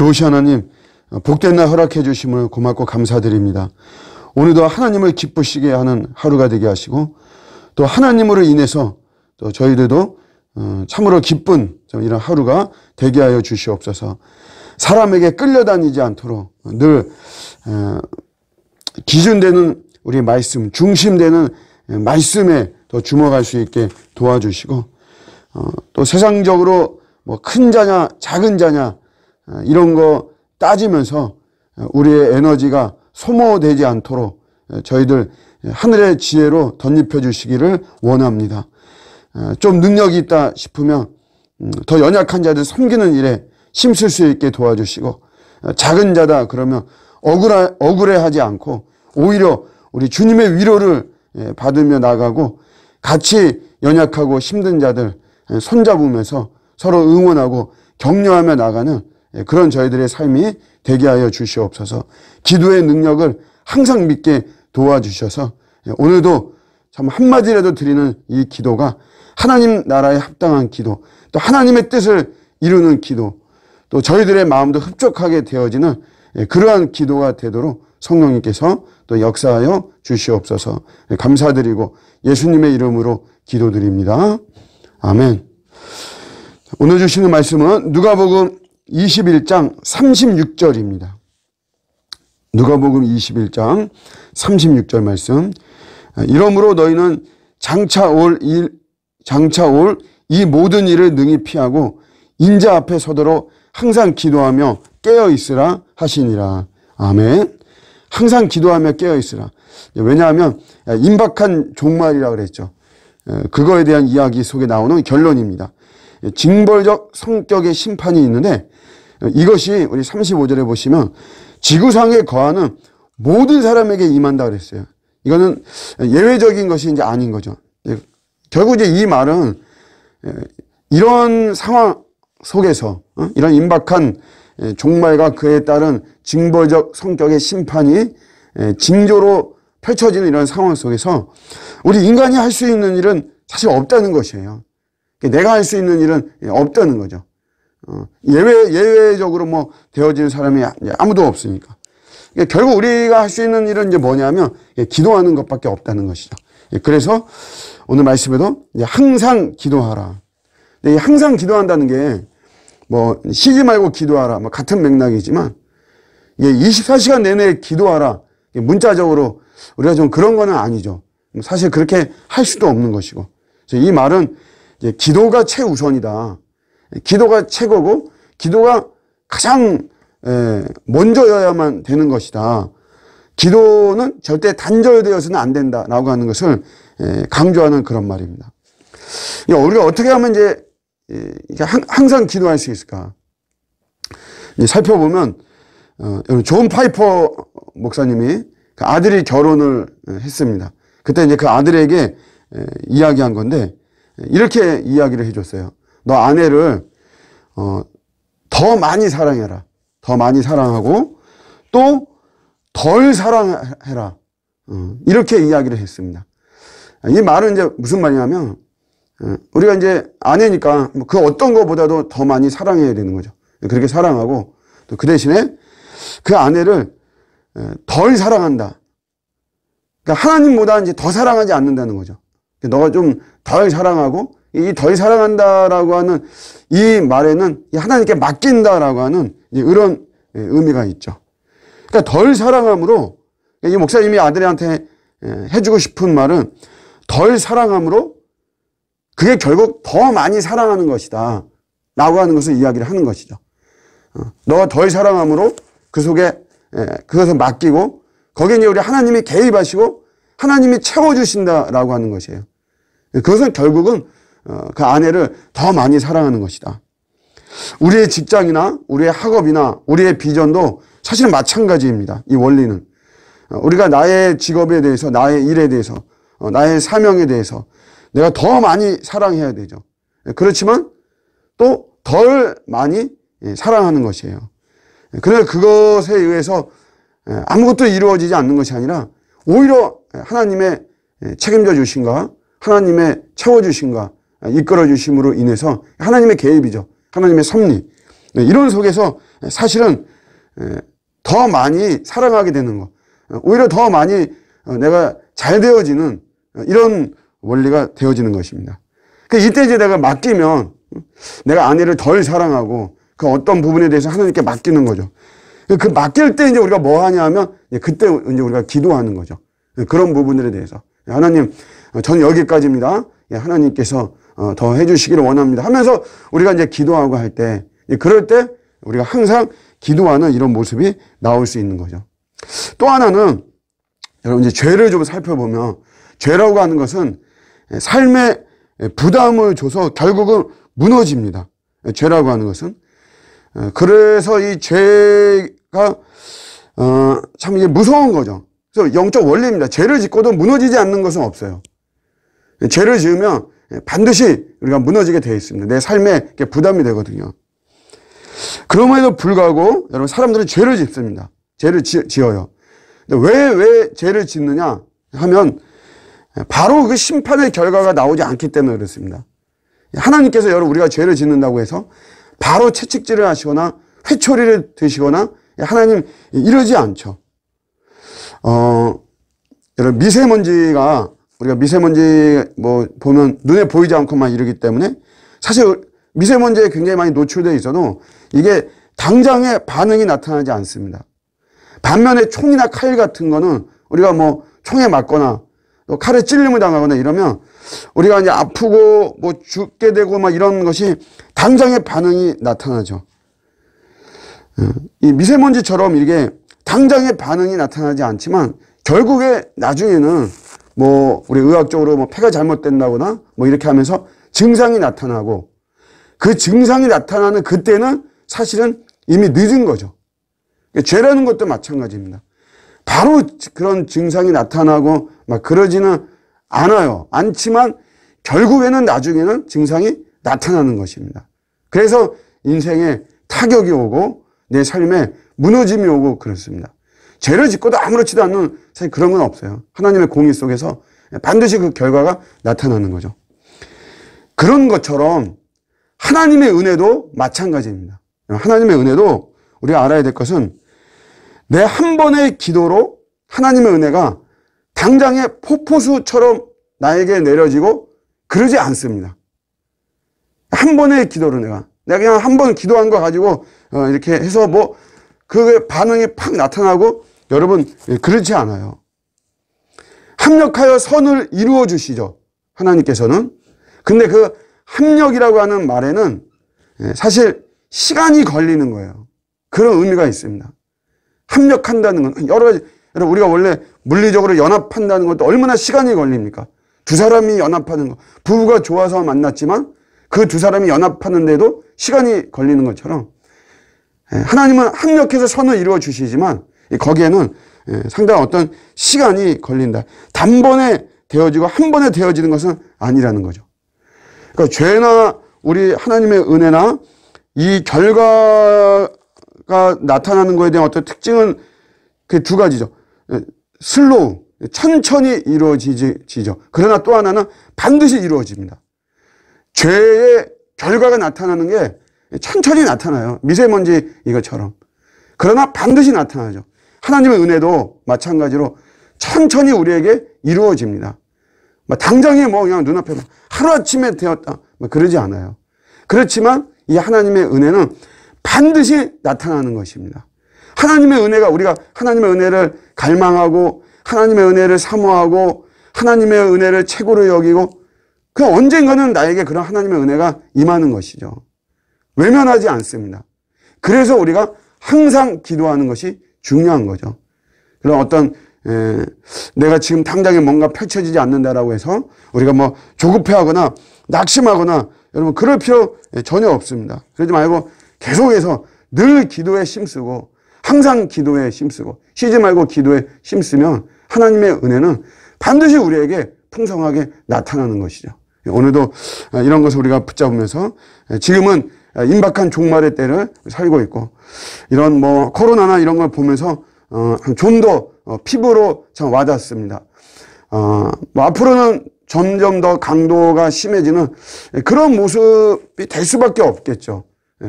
좋으신 하나님, 복된 날 허락해 주심을 고맙고 감사드립니다. 오늘도 하나님을 기쁘시게 하는 하루가 되게 하시고 또 하나님으로 인해서 또 저희들도 참으로 기쁜 이런 하루가 되게 하여 주시옵소서. 사람에게 끌려다니지 않도록 늘 기준되는 우리 말씀, 중심되는 말씀에 더 주목할 수 있게 도와주시고 또 세상적으로 뭐 큰 자냐 작은 자냐 이런 거 따지면서 우리의 에너지가 소모되지 않도록 저희들 하늘의 지혜로 덧입혀 주시기를 원합니다. 좀 능력이 있다 싶으면 더 연약한 자들 섬기는 일에 힘쓸 수 있게 도와주시고 작은 자다 그러면 억울해하지 않고 오히려 우리 주님의 위로를 받으며 나가고 같이 연약하고 힘든 자들 손잡으면서 서로 응원하고 격려하며 나가는 그런 저희들의 삶이 되게 하여 주시옵소서. 기도의 능력을 항상 믿게 도와주셔서 오늘도 참 한마디라도 드리는 이 기도가 하나님 나라에 합당한 기도, 또 하나님의 뜻을 이루는 기도, 또 저희들의 마음도 흡족하게 되어지는 그러한 기도가 되도록 성령님께서 또 역사하여 주시옵소서. 감사드리고 예수님의 이름으로 기도드립니다. 아멘. 오늘 주시는 말씀은 누가복음 21장 36절입니다. 누가복음 21장 36절 말씀. 이러므로 너희는 장차 올 이 모든 일을 능히 피하고 인자 앞에 서도록 항상 기도하며 깨어 있으라 하시니라. 아멘. 항상 기도하며 깨어 있으라. 왜냐하면 임박한 종말이라고 그랬죠. 그거에 대한 이야기 속에 나오는 결론입니다. 징벌적 성격의 심판이 있는데 이것이 우리 35절에 보시면 지구상에 거하는 모든 사람에게 임한다 그랬어요. 이거는 예외적인 것이 이제 아닌 거죠. 결국 이제 이 말은 이런 상황 속에서 이런 임박한 종말과 그에 따른 징벌적 성격의 심판이 징조로 펼쳐지는 이런 상황 속에서 우리 인간이 할 수 있는 일은 사실 없다는 것이에요. 내가 할 수 있는 일은 없다는 거죠. 예외적으로 뭐 되어지는 사람이 아무도 없으니까. 결국 우리가 할 수 있는 일은 이제 뭐냐면 기도하는 것밖에 없다는 것이죠. 그래서 오늘 말씀에도 이제 항상 기도하라. 이 항상 기도한다는 게 뭐 쉬지 말고 기도하라 뭐 같은 맥락이지만 24시간 내내 기도하라. 문자적으로 우리가 좀 그런 거는 아니죠. 사실 그렇게 할 수도 없는 것이고. 그래서 이 말은 이제 기도가 최우선이다. 기도가 최고고 기도가 가장 먼저여야만 되는 것이다. 기도는 절대 단절되어서는 안 된다라고 하는 것을 강조하는 그런 말입니다. 우리가 어떻게 하면 이제 항상 기도할 수 있을까? 살펴보면 존 파이퍼 목사님이 그 아들이 결혼을 했습니다. 그때 이제 그 아들에게 이야기한 건데 이렇게 이야기를 해줬어요. 너 아내를 더 많이 사랑해라. 더 많이 사랑하고 또 덜 사랑해라. 이렇게 이야기를 했습니다. 이 말은 이제 무슨 말이냐면 우리가 이제 아내니까 그 어떤 것보다도 더 많이 사랑해야 되는 거죠. 그렇게 사랑하고 또 그 대신에 그 아내를 덜 사랑한다. 그러니까 하나님보다 이제 더 사랑하지 않는다는 거죠. 너가 좀 덜 사랑하고 이 덜 사랑한다라고 하는 이 말에는 하나님께 맡긴다라고 하는 이런 의미가 있죠. 그러니까 덜 사랑함으로 이 목사님이 아들한테 해주고 싶은 말은 덜 사랑함으로 그게 결국 더 많이 사랑하는 것이다 라고 하는 것을 이야기를 하는 것이죠. 너가 덜 사랑함으로 그 속에 그것을 맡기고 거기에 이제 우리 하나님이 개입하시고 하나님이 채워주신다라고 하는 것이에요. 그것은 결국은 그 아내를 더 많이 사랑하는 것이다. 우리의 직장이나 우리의 학업이나 우리의 비전도 사실은 마찬가지입니다. 이 원리는. 우리가 나의 직업에 대해서, 나의 일에 대해서, 나의 사명에 대해서 내가 더 많이 사랑해야 되죠. 그렇지만 또 덜 많이 사랑하는 것이에요. 그러나 그것에 의해서 아무것도 이루어지지 않는 것이 아니라 오히려 하나님의 책임져 주신가, 하나님의 채워주신가, 이끌어 주심으로 인해서 하나님의 개입이죠. 하나님의 섭리. 이런 속에서 사실은 더 많이 사랑하게 되는 거, 오히려 더 많이 내가 잘 되어지는 이런 원리가 되어지는 것입니다. 이때 이제 내가 맡기면 내가 아내를 덜 사랑하고 그 어떤 부분에 대해서 하나님께 맡기는 거죠. 그 맡길 때 이제 우리가 뭐 하냐 하면 그때 이제 우리가 기도하는 거죠. 그런 부분들에 대해서. 하나님, 저는 여기까지입니다. 하나님께서 더 해주시기를 원합니다. 하면서 우리가 이제 기도하고 할 때, 그럴 때 우리가 항상 기도하는 이런 모습이 나올 수 있는 거죠. 또 하나는 여러분 이제 죄를 좀 살펴보면 죄라고 하는 것은 삶에 부담을 줘서 결국은 무너집니다. 죄라고 하는 것은. 그래서 이 죄가 참 이게 무서운 거죠. 그래서 영적 원리입니다. 죄를 짓고도 무너지지 않는 것은 없어요. 죄를 지으면 반드시 우리가 무너지게 되어 있습니다. 내 삶에 부담이 되거든요. 그럼에도 불구하고 여러분 사람들은 죄를 짓습니다. 죄를 지어요. 왜 죄를 짓느냐 하면 바로 그 심판의 결과가 나오지 않기 때문에 그렇습니다. 하나님께서 여러분 우리가 죄를 짓는다고 해서 바로 채찍질을 하시거나 회초리를 드시거나 하나님 이러지 않죠. 여러분 미세먼지가 우리가 미세먼지 뭐 보면 눈에 보이지 않고만 이러기 때문에 사실 미세먼지에 굉장히 많이 노출되어 있어도 이게 당장에 반응이 나타나지 않습니다. 반면에 총이나 칼 같은 거는 우리가 뭐 총에 맞거나 또 칼에 찔림을 당하거나 이러면 우리가 이제 아프고 뭐 죽게 되고 막 이런 것이 당장에 반응이 나타나죠. 이 미세먼지처럼 이게 당장에 반응이 나타나지 않지만 결국에 나중에는 뭐 우리 의학적으로 뭐 폐가 잘못된다거나 뭐 이렇게 하면서 증상이 나타나고 그 증상이 나타나는 그때는 사실은 이미 늦은 거죠. 죄라는 것도 마찬가지입니다. 바로 그런 증상이 나타나고 막 그러지는 않지만 결국에는 나중에는 증상이 나타나는 것입니다. 그래서 인생에 타격이 오고 내 삶에 무너짐이 오고 그렇습니다. 죄를 짓고도 아무렇지도 않는 사실 그런 건 없어요. 하나님의 공의 속에서 반드시 그 결과가 나타나는 거죠. 그런 것처럼 하나님의 은혜도 마찬가지입니다. 하나님의 은혜도 우리가 알아야 될 것은 내 한 번의 기도로 하나님의 은혜가 당장에 폭포수처럼 나에게 내려지고 그러지 않습니다. 한 번의 기도로 내가 그냥 한 번 기도한 거 가지고 이렇게 해서 뭐 그 반응이 팍 나타나고 여러분 그렇지 않아요. 합력하여 선을 이루어 주시죠. 하나님께서는. 근데 그 합력이라고 하는 말에는 사실 시간이 걸리는 거예요. 그런 의미가 있습니다. 합력한다는 건 여러 가지, 여러분 우리가 원래 물리적으로 연합한다는 것도 얼마나 시간이 걸립니까? 두 사람이 연합하는 거, 부부가 좋아서 만났지만 그 두 사람이 연합하는데도 시간이 걸리는 것처럼 하나님은 합력해서 선을 이루어 주시지만 거기에는 상당한 어떤 시간이 걸린다. 단번에 되어지고 한 번에 되어지는 것은 아니라는 거죠. 그러니까 죄나 우리 하나님의 은혜나 이 결과가 나타나는 것에 대한 어떤 특징은 그 두 가지죠. 슬로우, 천천히 이루어지죠. 그러나 또 하나는 반드시 이루어집니다. 죄의 결과가 나타나는 게 천천히 나타나요. 미세먼지 이것처럼. 그러나 반드시 나타나죠. 하나님의 은혜도 마찬가지로 천천히 우리에게 이루어집니다. 당장에 뭐 그냥 눈앞에 하루아침에 되었다. 그러지 않아요. 그렇지만 이 하나님의 은혜는 반드시 나타나는 것입니다. 하나님의 은혜가 우리가 하나님의 은혜를 갈망하고 하나님의 은혜를 사모하고 하나님의 은혜를 최고로 여기고 그 언젠가는 나에게 그런 하나님의 은혜가 임하는 것이죠. 외면하지 않습니다. 그래서 우리가 항상 기도하는 것이 중요한 거죠. 그런 어떤 내가 지금 당장에 뭔가 펼쳐지지 않는다라고 해서 우리가 뭐 조급해하거나 낙심하거나 여러분 그럴 필요 전혀 없습니다. 그러지 말고 계속해서 늘 기도에 힘쓰고 항상 기도에 힘쓰고 쉬지 말고 기도에 힘쓰면 하나님의 은혜는 반드시 우리에게 풍성하게 나타나는 것이죠. 오늘도 이런 것을 우리가 붙잡으면서 지금은 임박한 종말의 때를 살고 있고 이런 뭐 코로나나 이런 걸 보면서 좀 더 피부로 참 와닿습니다. 뭐 앞으로는 점점 더 강도가 심해지는 그런 모습이 될 수밖에 없겠죠.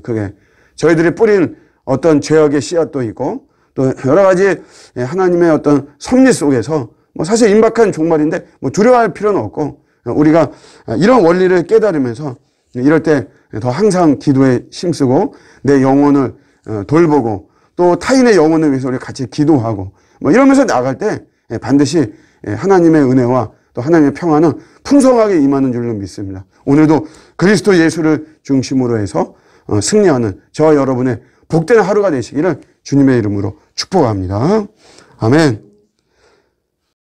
그게 저희들이 뿌린 어떤 죄악의 씨앗도 있고 또 여러 가지 하나님의 어떤 섭리 속에서 뭐 사실 임박한 종말인데 뭐 두려워할 필요는 없고 우리가 이런 원리를 깨달으면서 이럴 때 더 항상 기도에 힘쓰고 내 영혼을 돌보고 또 타인의 영혼을 위해서 우리 같이 기도하고 뭐 이러면서 나갈 때 반드시 하나님의 은혜와 또 하나님의 평화는 풍성하게 임하는 줄로 믿습니다. 오늘도 그리스도 예수를 중심으로 해서 승리하는 저와 여러분의 복된 하루가 되시기를 주님의 이름으로 축복합니다. 아멘.